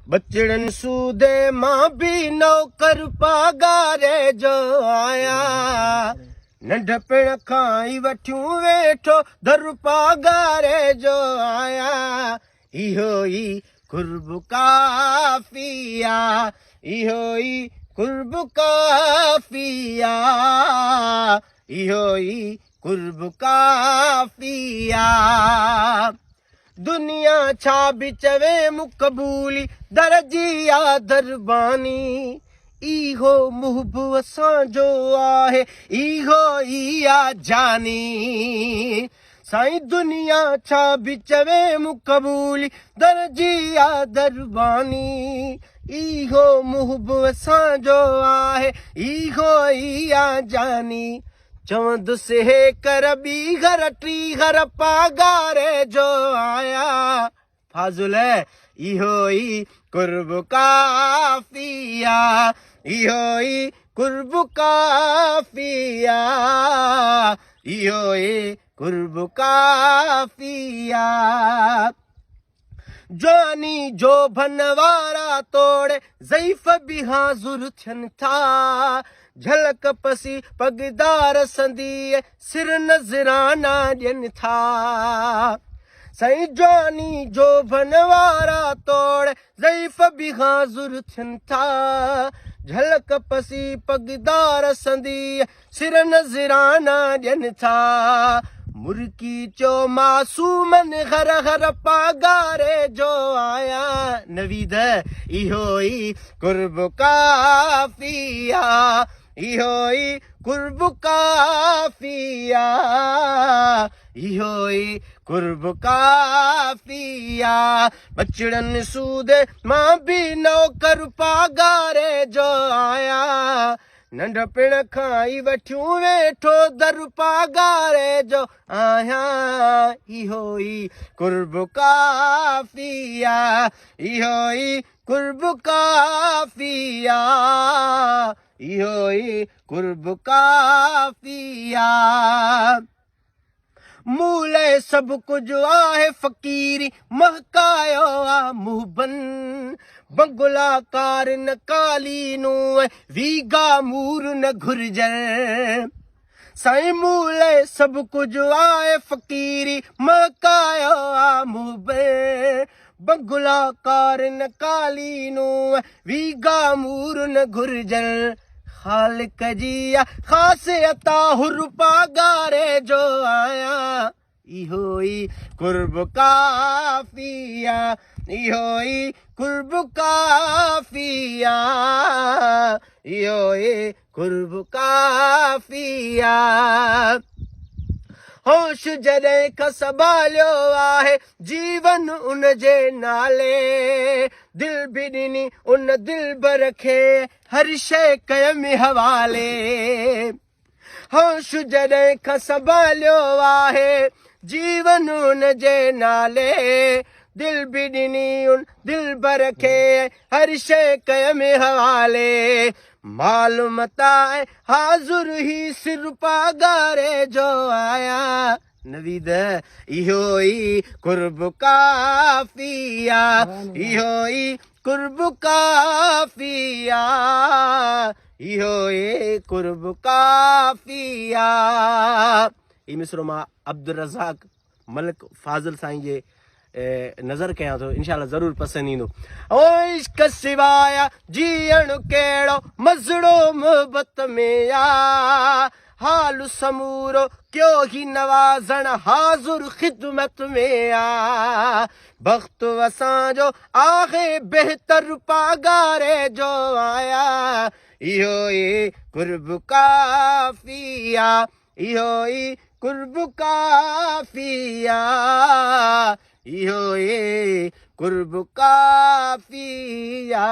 बचड़न सूदे मां भी नौकर पगारे जो आया नंढपण खां ई वठियूं वेठो दर पगारे जो आया इहो ई कुर्ब काफिया इहो ई कुर्ब काफिया इहो ई कुर्ब काफिया दुनिया छा भी चवे मुक़बूली दरजिया दरबानी इहो मुहब असांजो आहे इहो ई आ जानी साईं दुनिया छा भी चवे मुक़बूली दरजिया दरबानी इहो मुहब असांजो आहे इहो ई आ जानी चवंदुसि हे कर ॿी घर टी घर पगारे जो आया फाज़ुल इहो ई कुर्ब काफिया इहो ई कुर्ब काफिया इहो ई कुर्ब काफिया जानी जो भनवारा तोड़े ज़ईफ़ भी हाज़ुर थियनि था झलक पसी पगदार संदी सिर नज़राना ॾियनि था साईं जानी जो भनवारा तोड़े ज़ईफ़ भी हाज़ुर थियनि था झलक पसी पगदार संदी सिर नज़राना ॾियनि था मुर्की चो मासूमन घर घर पगारे जो आया नवीद इहो ई कुर्ब काफिया इहो ई कुर्ब काफिया इहो ई कुर्ब काफिया बचड़न सूदे मां भी नौकर पगारे जो आया नंढपण खां ई वठियूं वेठो दर पगारे जो आया इहो ई कुर्ब काफिया इहो ई कुर्ब काफिया इहो ई कुर्ब काफिया मूले सभु कुझु आहे फ़क़ीरी महकायो आ मुहबन बंगुलाकार न कालीनू वीगा मूर न घुर्जर साईं मूले सभु कुझु आहे फ़क़ीरी महकायो आ मुहबन बंगुलाकार न कालीनू वीगा मूर न घुर्जर खालिक जी ख़ासि अता हुर पगारे जो आया इहो ई कुर्ब काफिया इहो ई कुर्ब काफिया इहो ई कुर्ब काफिया होश जॾहिं खां संभालियो आहे जीवन उन जे नाले दिल बि ॾिनी उन दिलबर खे हर शइ कयमि हवाले होश जॾहिं खां संभालियो आहे जीवन उन जे नाले दिल बि ॾिनी उन दिलबर खे हर शइ कयमि हवाले मालूम ताए हाज़ुर ही सिर पगारे जो आया नवीद इहो ई कुर्ब काफिया इहो ई कुर्ब काफिया इहो ई कुर्ब काफिया ई मिसरो मां अब्दुल रज़ाक मलिक फाज़िल साईं जे नज़र कयां थो इंशाअल्लाह ज़रूर पसंदि ईंदो ओ इश्क सिवाया जीअण कहिड़ो मज़ड़ो मोहबत में आ हाल समूरो क्यों ही नवाज़ण हाज़ुर ख़िदमत में आ वक्त असांजो आहे बेहतर पगारे जो आया इहो ई कुर्ब काफिया इहो ई कुर्ब काफिया इहो ई कुर्ब काफिया